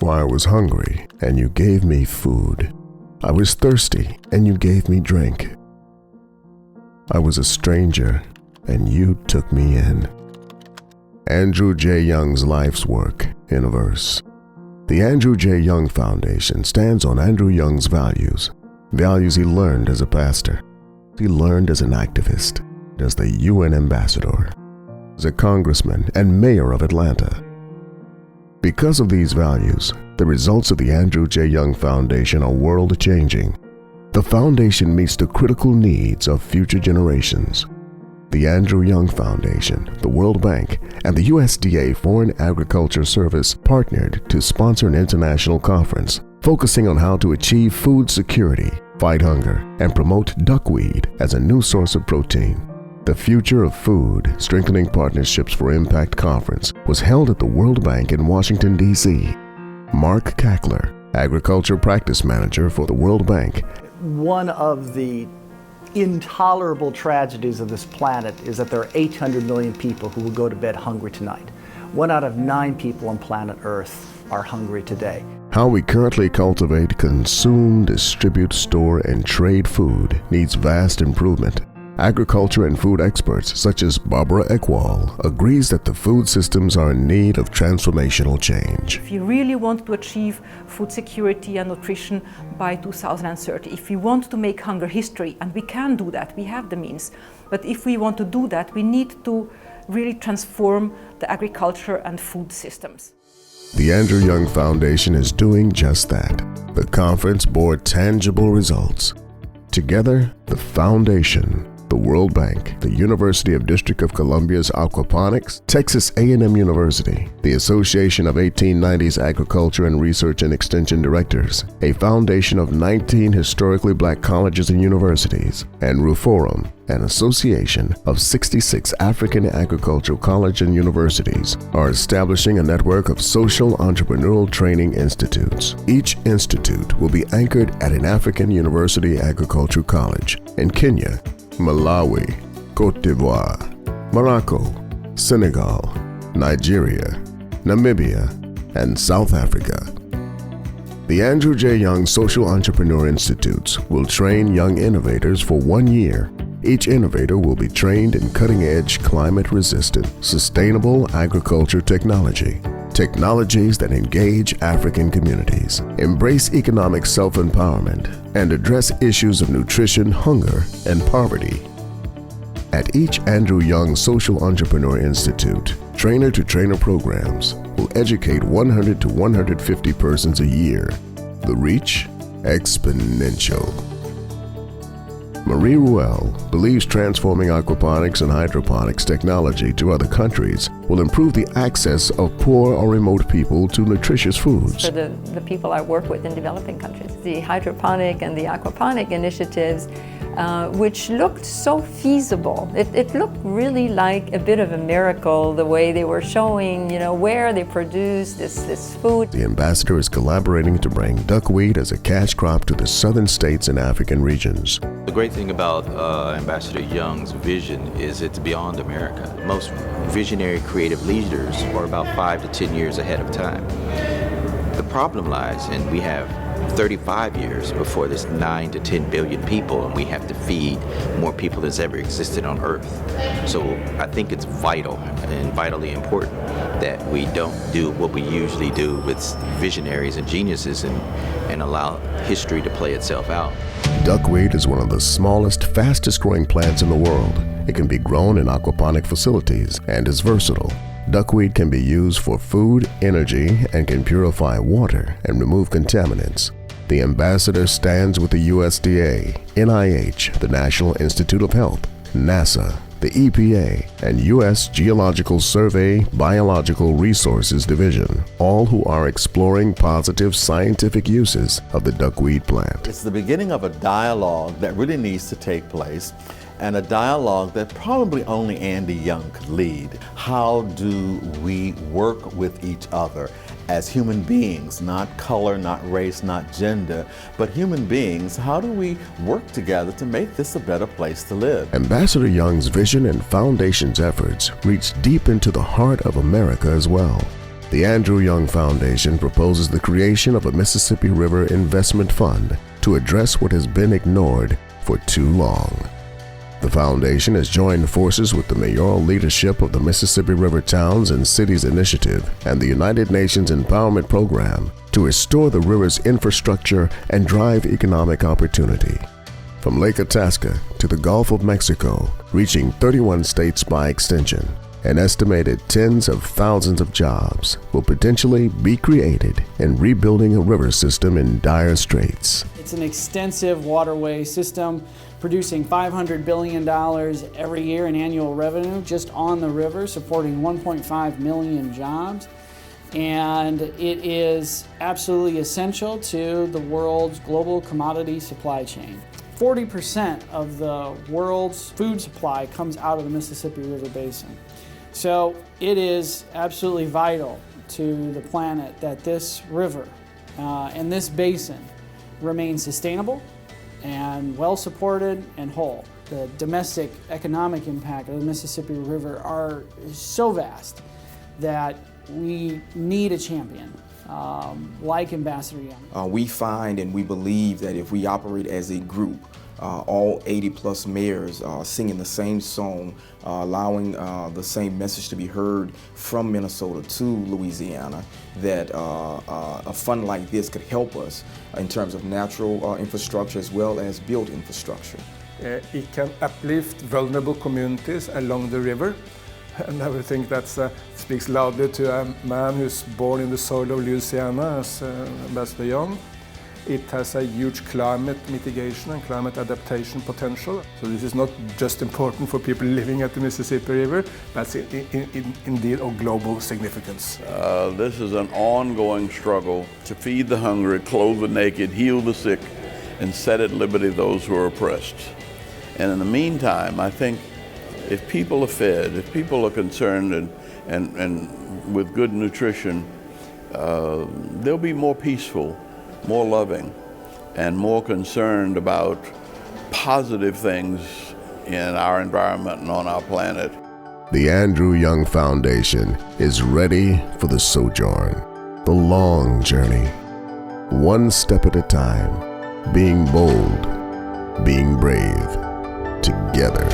For I was hungry, and you gave me food. I was thirsty, and you gave me drink. I was a stranger, and you took me in. Andrew J. Young's life's work in a verse. The Andrew J. Young Foundation stands on Andrew Young's values he learned as a pastor, he learned as an activist, as the UN ambassador, as a congressman and mayor of Atlanta. Because of these values, the results of the Andrew J. Young Foundation are world-changing. The foundation meets the critical needs of future generations. The Andrew Young Foundation, the World Bank, and the USDA Foreign Agriculture Service partnered to sponsor an international conference focusing on how to achieve food security, fight hunger, and promote duckweed as a new source of protein. The Future of Food Strengthening Partnerships for Impact Conference was held at the World Bank in Washington, D.C. Mark Kackler, Agriculture Practice Manager for the World Bank. One of the intolerable tragedies of this planet is that there are 800 million people who will go to bed hungry tonight. 1 out of 9 people on planet Earth are hungry today. How we currently cultivate, consume, distribute, store, and trade food needs vast improvement. Agriculture and food experts such as Barbara Eckwall agrees that the food systems are in need of transformational change. If you really want to achieve food security and nutrition by 2030, if we want to make hunger history, and we can do that, we have the means, but if we want to do that, we need to really transform the agriculture and food systems. The Andrew Young Foundation is doing just that. The conference bore tangible results. Together, the foundation, the World Bank, the University of District of Columbia's Aquaponics, Texas A&M University, the Association of 1890s Agriculture and Research and Extension Directors, a foundation of 19 historically black colleges and universities, and RUFORUM, an association of 66 African agricultural colleges and universities, are establishing a network of social entrepreneurial training institutes. Each institute will be anchored at an African University Agricultural College in Kenya, Malawi, Cote d'Ivoire, Morocco, Senegal, Nigeria, Namibia, and South Africa. The Andrew J. Young Social Entrepreneur Institutes will train young innovators for 1 year. Each innovator will be trained in cutting-edge, climate-resistant, sustainable agriculture technology. Technologies that engage African communities, embrace economic self-empowerment, and address issues of nutrition, hunger, and poverty. At each Andrew Young Social Entrepreneur Institute, trainer-to-trainer programs will educate 100 to 150 persons a year. The reach? Exponential. Marie Ruel believes transforming aquaponics and hydroponics technology to other countries will improve the access of poor or remote people to nutritious foods. For the people I work with in developing countries, the hydroponic and the aquaponic initiatives, which looked so feasible. It looked really like a bit of a miracle, the way they were showing, where they produce this food. The ambassador is collaborating to bring duckweed as a cash crop to the southern states and African regions. The great thing about Ambassador Young's vision is it's beyond America. Most visionary creative leaders are about 5 to 10 years ahead of time. The problem lies, and we have 35 years before this 9 to 10 billion people, and we have to feed more people than's ever existed on Earth. So I think it's vital and vitally important that we don't do what we usually do with visionaries and geniuses and allow history to play itself out. Duckweed is one of the smallest, fastest growing plants in the world. It can be grown in aquaponic facilities and is versatile. Duckweed can be used for food, energy, and can purify water and remove contaminants. The ambassador stands with the USDA, NIH, the National Institute of Health, NASA, the EPA, and U.S. Geological Survey Biological Resources Division, all who are exploring positive scientific uses of the duckweed plant. It's the beginning of a dialogue that really needs to take place, and a dialogue that probably only Andy Young could lead. How do we work with each other as human beings, not color, not race, not gender, but human beings? How do we work together to make this a better place to live? Ambassador Young's vision and foundation's efforts reach deep into the heart of America as well. The Andrew Young Foundation proposes the creation of a Mississippi River Investment Fund to address what has been ignored for too long. The foundation has joined forces with the mayoral leadership of the Mississippi River Towns and Cities Initiative and the United Nations Empowerment Program to restore the river's infrastructure and drive economic opportunity. From Lake Itasca to the Gulf of Mexico, reaching 31 states by extension, an estimated tens of thousands of jobs will potentially be created in rebuilding a river system in dire straits. It's an extensive waterway system producing $500 billion every year in annual revenue just on the river, supporting 1.5 million jobs. And it is absolutely essential to the world's global commodity supply chain. 40% of the world's food supply comes out of the Mississippi River Basin. So it is absolutely vital to the planet that this river and this basin remain sustainable and well supported and whole. The domestic economic impact of the Mississippi River is so vast that we need a champion like Ambassador Young. We find and we believe that if we operate as a group, all 80+ mayors singing the same song, allowing the same message to be heard from Minnesota to Louisiana, that a fund like this could help us in terms of natural infrastructure as well as built infrastructure. It can uplift vulnerable communities along the river, and I would think that speaks loudly to a man who's born in the soil of Louisiana as Ambassador Young. It has a huge climate mitigation and climate adaptation potential. So this is not just important for people living at the Mississippi River, but indeed of global significance. This is an ongoing struggle to feed the hungry, clothe the naked, heal the sick, and set at liberty those who are oppressed. And in the meantime, I think if people are fed, if people are concerned and with good nutrition, they'll be more peaceful, more loving, and more concerned about positive things in our environment and on our planet. The Andrew Young Foundation is ready for the sojourn, the long journey, one step at a time, being bold, being brave, together.